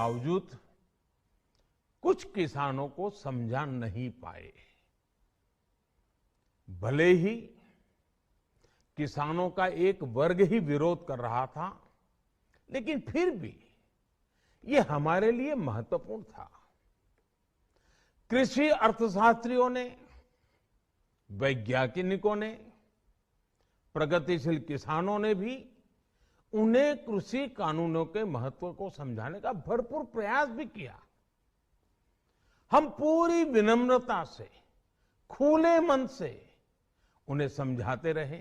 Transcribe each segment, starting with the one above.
बावजूद कुछ किसानों को समझा नहीं पाए। भले ही किसानों का एक वर्ग ही विरोध कर रहा था, लेकिन फिर भी ये हमारे लिए महत्वपूर्ण था। कृषि अर्थशास्त्रियों ने, वैज्ञानिकों ने, प्रगतिशील किसानों ने भी उन्हें कृषि कानूनों के महत्व को समझाने का भरपूर प्रयास भी किया। हम पूरी विनम्रता से, खुले मन से उन्हें समझाते रहे।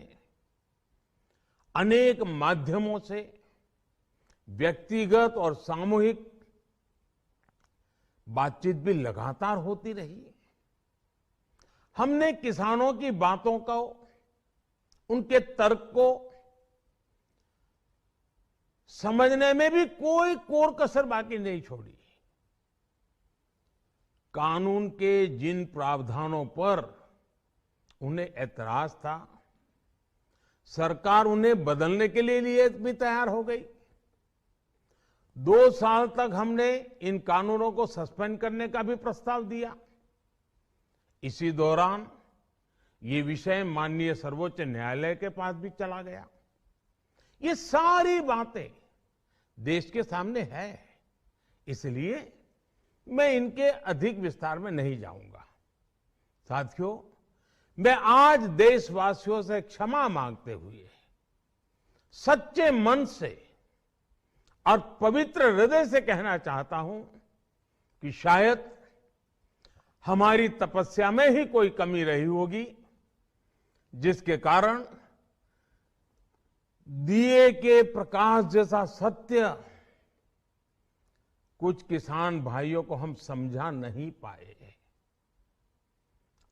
अनेक माध्यमों से व्यक्तिगत और सामूहिक बातचीत भी लगातार होती रही। हमने किसानों की बातों को, उनके तर्क को समझने में भी कोई कोर कसर बाकी नहीं छोड़ी। कानून के जिन प्रावधानों पर उन्हें ऐतराज था, सरकार उन्हें बदलने के लिए भी तैयार हो गई। 2 साल तक हमने इन कानूनों को सस्पेंड करने का भी प्रस्ताव दिया। इसी दौरान ये विषय माननीय सर्वोच्च न्यायालय के पास भी चला गया। ये सारी बातें देश के सामने है, इसलिए मैं इनके अधिक विस्तार में नहीं जाऊंगा। साथियों, मैं आज देशवासियों से क्षमा मांगते हुए सच्चे मन से और पवित्र हृदय से कहना चाहता हूं कि शायद हमारी तपस्या में ही कोई कमी रही होगी, जिसके कारण दिए के प्रकाश जैसा सत्य कुछ किसान भाइयों को हम समझा नहीं पाए।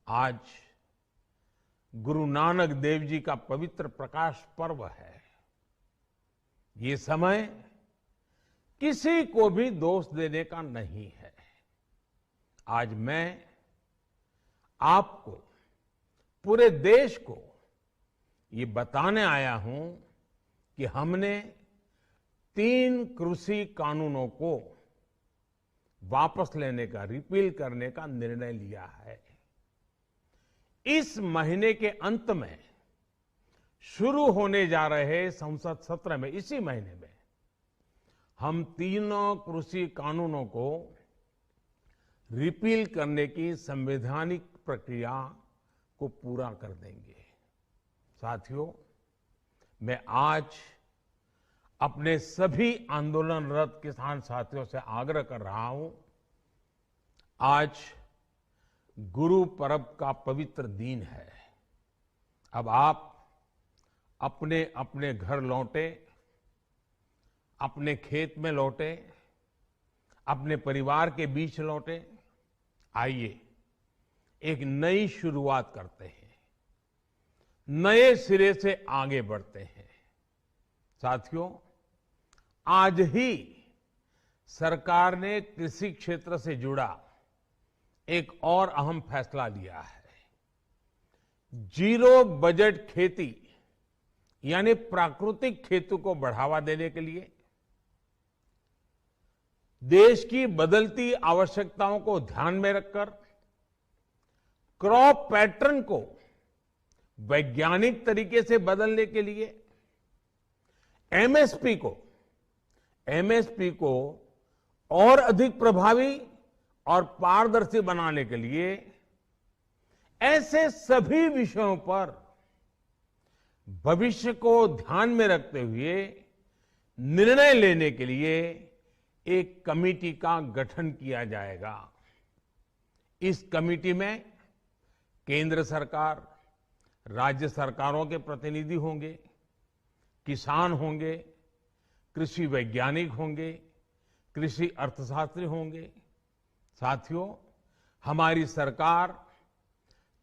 आज गुरु नानक देव जी का पवित्र प्रकाश पर्व है। ये समय किसी को भी दोष देने का नहीं है। आज मैं आपको, पूरे देश को ये बताने आया हूं कि हमने 3 कृषि कानूनों को वापस लेने का, रिपील करने का निर्णय लिया है। इस महीने के अंत में शुरू होने जा रहे संसद सत्र में, इसी महीने में, हम तीनों कृषि कानूनों को रिपील करने की संवैधानिक प्रक्रिया को पूरा कर देंगे। साथियों, मैं आज अपने सभी आंदोलनरत किसान साथियों से आग्रह कर रहा हूं, आज गुरु पर्व का पवित्र दिन है। अब आप अपने अपने घर लौटे, अपने खेत में लौटे, अपने परिवार के बीच लौटे। आइए एक नई शुरुआत करते हैं, नए सिरे से आगे बढ़ते हैं। साथियों, आज ही सरकार ने कृषि क्षेत्र से जुड़ा एक और अहम फैसला लिया है। जीरो बजट खेती यानी प्राकृतिक खेती को बढ़ावा देने के लिए, देश की बदलती आवश्यकताओं को ध्यान में रखकर क्रॉप पैटर्न को वैज्ञानिक तरीके से बदलने के लिए एमएसपी को और अधिक प्रभावी और पारदर्शी बनाने के लिए, ऐसे सभी विषयों पर भविष्य को ध्यान में रखते हुए निर्णय लेने के लिए एक कमेटी का गठन किया जाएगा। इस कमेटी में केंद्र सरकार, राज्य सरकारों के प्रतिनिधि होंगे, किसान होंगे, कृषि वैज्ञानिक होंगे, कृषि अर्थशास्त्री होंगे। साथियों, हमारी सरकार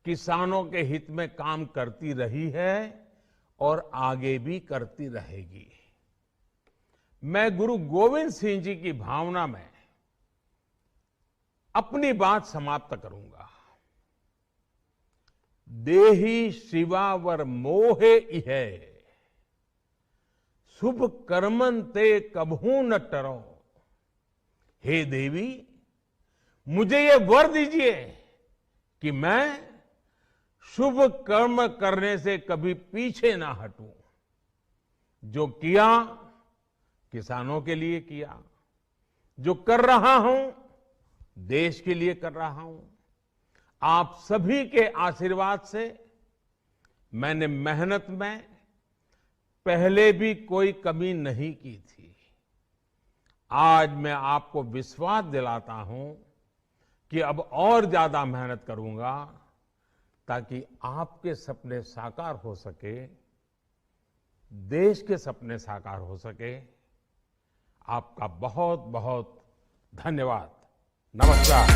किसानों के हित में काम करती रही है और आगे भी करती रहेगी। मैं गुरु गोविंद सिंह जी की भावना में अपनी बात समाप्त करूंगा। देहि शिवावर मोहे इहे, शुभ कर्मन ते कबहू न टरो। हे देवी, मुझे ये वर दीजिए कि मैं शुभ कर्म करने से कभी पीछे ना हटूं। जो किया किसानों के लिए किया, जो कर रहा हूं देश के लिए कर रहा हूं। आप सभी के आशीर्वाद से मैंने मेहनत में पहले भी कोई कमी नहीं की थी। आज मैं आपको विश्वास दिलाता हूं कि अब और ज्यादा मेहनत करूंगा ताकि आपके सपने साकार हो सके, देश के सपने साकार हो सके। आपका बहुत बहुत धन्यवाद। नमस्कार।